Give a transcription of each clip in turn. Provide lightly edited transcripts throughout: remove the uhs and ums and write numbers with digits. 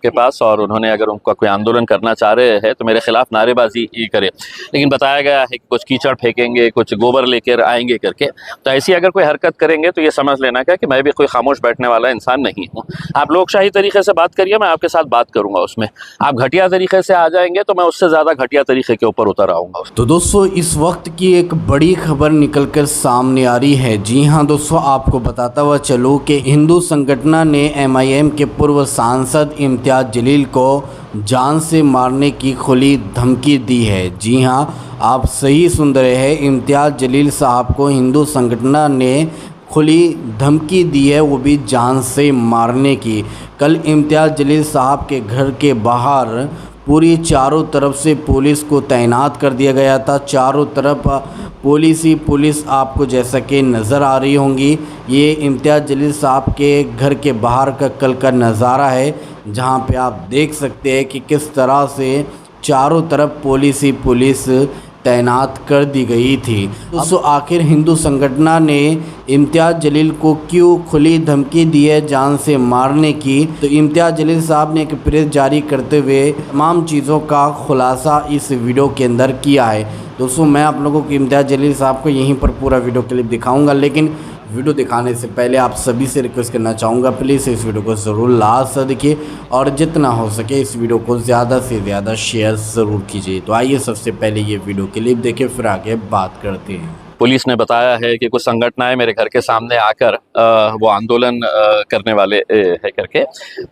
के पास और उन्होंने अगर उनका कोई आंदोलन करना चाह रहे हैं तो मेरे खिलाफ नारेबाजी करे। लेकिन बताया गया है कि कुछ कीचड़ फेंकेंगे, कुछ गोबर लेकर आएंगे करके। तो ऐसी अगर कोई हरकत करेंगे तो ये समझ लेना क्या कि मैं भी कोई खामोश बैठने वाला इंसान नहीं हूँ। आप लोकशाही तरीके से बात करिए, मैं आपके साथ बात करूंगा। उसमें आप घटिया तरीके से आ जाएंगे तो मैं उससे ज़्यादा घटिया तरीके के ऊपर उतर आऊँगा। तो दोस्तों, इस वक्त की एक बड़ी खबर निकलकर सामने आ रही है। जी हाँ दोस्तों, आपको बताता हुआ चलूँ कि हिंदू संगठन ने एमआईएम के पूर्व सांसद इम्तियाज़ जलील को जान से मारने की खुली धमकी दी है। जी हाँ, आप सही सुन रहे हैं, इम्तियाज़ जलील साहब को हिंदू संगठन ने खुली धमकी दी है, वो भी जान से मारने की। कल इम्तियाज़ जलील साहब के घर के बाहर पूरी चारों तरफ से पुलिस को तैनात कर दिया गया था। चारों तरफ पुलिस ही पुलिस आपको जैसा कि नज़र आ रही होंगी। ये इम्तियाज़ जलील साहब के घर के बाहर का कल का नज़ारा है, जहां पे आप देख सकते हैं कि किस तरह से चारों तरफ पुलिस ही पुलिस तैनात कर दी गई थी। दोस्तों, आखिर हिंदू संगठन ने इम्तियाज़ जलील को क्यों खुली धमकी दी है जान से मारने की? तो इम्तियाज़ जलील साहब ने एक प्रेस जारी करते हुए तमाम चीज़ों का खुलासा इस वीडियो के अंदर किया है। दोस्तों, मैं आप लोगों को इम्तियाज़ जलील साहब को यहीं पर पूरा वीडियो क्लिप दिखाऊंगा, लेकिन वीडियो दिखाने से पहले आप सभी से रिक्वेस्ट करना चाहूँगा, प्लीज़ इस वीडियो को ज़रूर लास्ट तक देखिए और जितना हो सके इस वीडियो को ज़्यादा से ज़्यादा शेयर ज़रूर कीजिए। तो आइए सबसे पहले ये वीडियो क्लिप देखिए, फिर आगे बात करते हैं। पुलिस ने बताया है कि कुछ संगठनाएं मेरे घर के सामने आकर वो आंदोलन करने वाले है करके।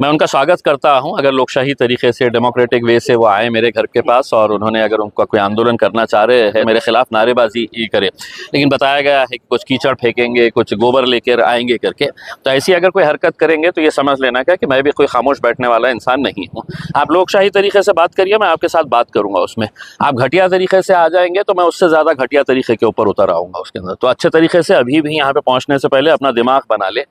मैं उनका स्वागत करता हूं। अगर लोकशाही तरीके से, डेमोक्रेटिक वे से वो आए मेरे घर के पास और उन्होंने अगर उनका कोई आंदोलन करना चाह रहे हैं, मेरे खिलाफ नारेबाजी करे। लेकिन बताया गया है कि कुछ कीचड़ फेंकेंगे, कुछ गोबर लेकर आएंगे करके। तो ऐसी अगर कोई हरकत करेंगे तो ये समझ लेना क्या कि मैं भी कोई खामोश बैठने वाला इंसान नहीं हूँ। आप लोकशाही तरीके से बात करिए, मैं आपके साथ बात करूँगा। उसमें आप घटिया तरीके से आ जाएंगे तो मैं उससे ज़्यादा घटिया तरीके के ऊपर उतर आऊँगा उसके अंदर। तो अच्छे तरीके से अभी भी यहाँ पे पहुँचने से पहले अपना दिमाग बना ले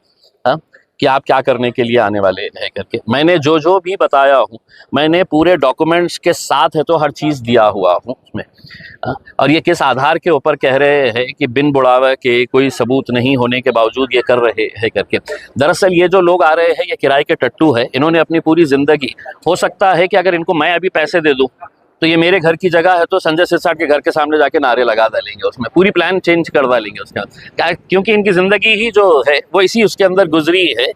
कि आप क्या करने के लिए आने वाले हैं करके। मैंने जो जो भी बताया हूँ, मैंने पूरे डॉक्यूमेंट्स के साथ है तो हर चीज़ दिया हुआ हूँ उसमें। और ये किस आधार के ऊपर कह रहे हैं कि बिन बुढ़ावे के, कोई सबूत नहीं होने के बावजूद ये कर रहे हैं करके। दरअसल ये जो लोग आ रहे हैं ये किराए के टट्टू है। इन्होंने अपनी पूरी ज़िंदगी, हो सकता है कि अगर इनको मैं अभी पैसे दे दूँ तो ये मेरे घर की जगह है तो संजय सिरसाट के घर के सामने जाके नारे लगा डालेंगे, उसमें पूरी प्लान चेंज कर डालेंगे उसके अंदर। क्योंकि इनकी ज़िंदगी ही जो है वो इसी उसके अंदर गुजरी है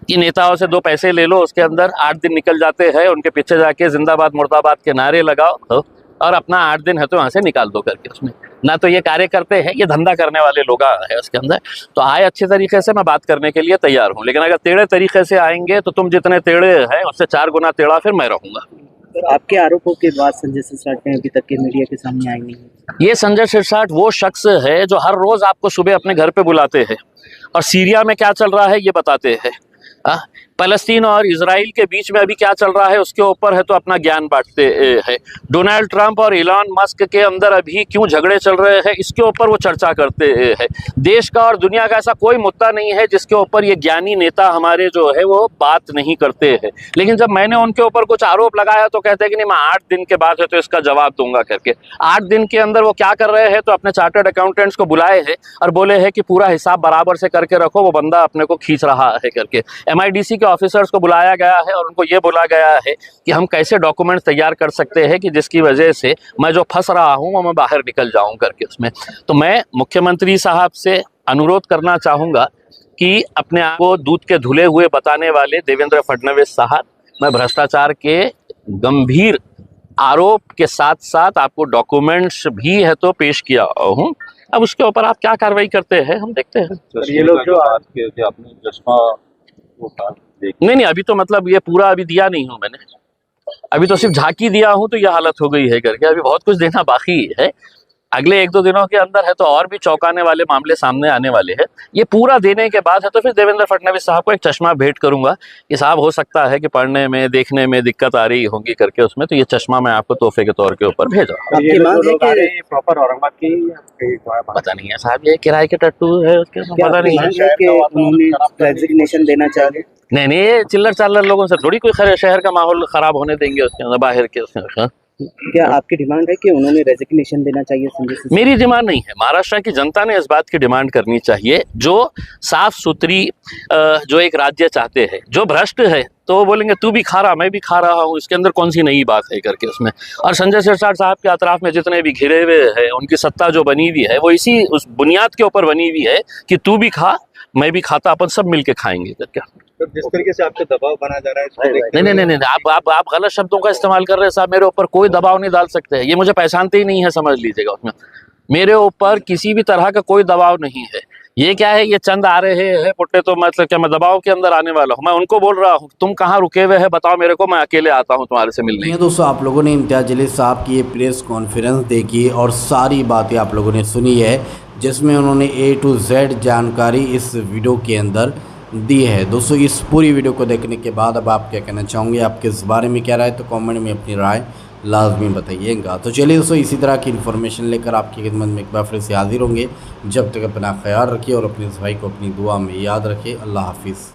कि नेताओं से 2 पैसे ले लो, उसके अंदर 8 दिन निकल जाते हैं, उनके पीछे जाके जिंदाबाद मुर्दाबाद के नारे लगाओ और अपना 8 दिन है तो वहाँ से निकाल दो करके। उसमें ना तो ये कार्य करते हैं, ये धंधा करने वाले लोग है उसके अंदर। तो आए अच्छे तरीके से, मैं बात करने के लिए तैयार हूँ। लेकिन अगर टेढ़े तरीके से आएंगे तो तुम जितने टेढ़े हैं उससे 4 गुना टेढ़ा फिर मैं रहूँगा। आपके आरोपों के बाद संजय सिरसाट ने अभी तक के मीडिया के सामने आई नहीं है। ये संजय सिरसाट वो शख्स है जो हर रोज आपको सुबह अपने घर पे बुलाते हैं और सीरिया में क्या चल रहा है ये बताते हैं। फलस्तीन और इजराइल के बीच में अभी क्या चल रहा है उसके ऊपर है तो अपना ज्ञान बांटते हैं। डोनाल्ड ट्रंप और इलॉन मस्क के अंदर अभी क्यों झगड़े चल रहे हैं इसके ऊपर वो चर्चा करते हैं। देश का और दुनिया का ऐसा कोई मुद्दा नहीं है जिसके ऊपर ये ज्ञानी नेता हमारे जो है वो बात नहीं करते हैं। लेकिन जब मैंने उनके ऊपर कुछ आरोप लगाया तो कहते हैं कि नहीं, मैं 8 दिन के बाद है तो इसका जवाब दूंगा करके। 8 दिन के अंदर वो क्या कर रहे हैं तो अपने चार्टर्ड अकाउंटेंट्स को बुलाए हैं और बोले हैं कि पूरा हिसाब बराबर से करके रखो, वो बंदा अपने को खींच रहा है करके। MIDC के ऑफिसर्स को बुलाया गया है और उनको ये बोला गया है कि हम कैसे डॉक्यूमेंट्स तैयार कर सकते हैं कि जिसकी वजह से मैं जो फंस रहा हूं वो मैं बाहर निकल जाऊं करके उसमें। तो मैं मुख्यमंत्री साहब से अनुरोध करना चाहूंगा कि अपने आप को दूध के धुले हुए बताने वाले देवेंद्र फडणवीस साहब, मैं भ्रष्टाचार के गंभीर आरोप के साथ साथ आपको डॉक्यूमेंट्स भी है तो पेश किया हूँ। अब उसके ऊपर आप क्या कार्रवाई करते हैं हम देखते हैं। ये लोग जो आपने चश्मा नहीं, अभी तो मतलब ये पूरा अभी दिया नहीं हूँ मैंने, अभी तो सिर्फ झांकी दिया हूँ तो ये हालत हो गई है करके। अभी बहुत कुछ देना बाकी है। अगले 1-2 दिनों के अंदर है तो और भी चौंकाने वाले मामले सामने आने वाले हैं। ये पूरा देने के बाद है तो फिर देवेंद्र फडणवीस साहब को एक चश्मा भेंट करूंगा कि साहब हो सकता है कि पढ़ने में, देखने में दिक्कत आ रही होगी करके उसमें, तो ये चश्मा मैं आपको तोहफे के तौर के ऊपर भेजा। प्रॉपर औरंगाबाद की पता नहीं है साहब, ये किराए के टट्टू है उसके पता नहीं है। रेजिग्नेशन देना चाह रहे? नहीं, ये चिल्लर चाल्लर लोगों से थोड़ी कोई शहर का माहौल खराब होने देंगे उसके अंदर बाहर के उसमें। क्या आपकी डिमांड है कि उन्होंने रेजिग्नेशन देना चाहिए संजय सिरसाट? मेरी डिमांड नहीं है, महाराष्ट्र की जनता ने इस बात की डिमांड करनी चाहिए। जो साफ सुथरी जो एक राज्य चाहते हैं, जो भ्रष्ट है तो वो बोलेंगे तू भी खा रहा मैं भी खा रहा हूँ, इसके अंदर कौन सी नई बात है करके उसमें। और संजय सिरसाट साहब के अतराफ में जितने भी घिरे हुए हैं, उनकी सत्ता जो बनी हुई है वो इसी उस बुनियाद के ऊपर बनी हुई है कि तू भी खा मैं भी खाता, अपन सब मिलके खाएंगे करके। तो जिस तरीके से आपको दबाव बना जा रहा है इसको देखते नहीं नहीं नहीं नहीं, आप गलत शब्दों का इस्तेमाल कर रहे हैं साहब। मेरे ऊपर कोई दबाव नहीं डाल सकते हैं, ये मुझे पहचानते ही नहीं है, समझ लीजिएगा। उसमें मेरे ऊपर किसी भी तरह का कोई दबाव नहीं है। ये क्या है, ये चंद आ रहे हैं पुट्टे, तो मतलब क्या मैं दबाव के अंदर आने वाला हूँ? मैं उनको बोल रहा हूँ तुम कहाँ रुके हुए हैं बताओ मेरे को, मैं अकेले आता हूँ तुम्हारे से मिलने। ये दोस्तों आप लोगों ने इम्तियाज़ जलील साहब की ये प्रेस कॉन्फ्रेंस देखी और सारी बातें आप लोगों ने सुनी है, जिसमें उन्होंने A to Z जानकारी इस वीडियो के अंदर दी है। दोस्तों इस पूरी वीडियो को देखने के बाद अब आप क्या कहना चाहोगे, आपके इस बारे में क्या राय, तो कमेंट में अपनी राय लाजमी बताइएगा। तो चलिए दोस्तों इसी तरह की इन्फॉर्मेशन लेकर आपकी खिदमत में एक बार फिर से हाजिर होंगे। जब तक अपना ख्याल रखिए और अपनी सफाई को अपनी दुआ में याद रखिए। अल्लाह हाफिज़।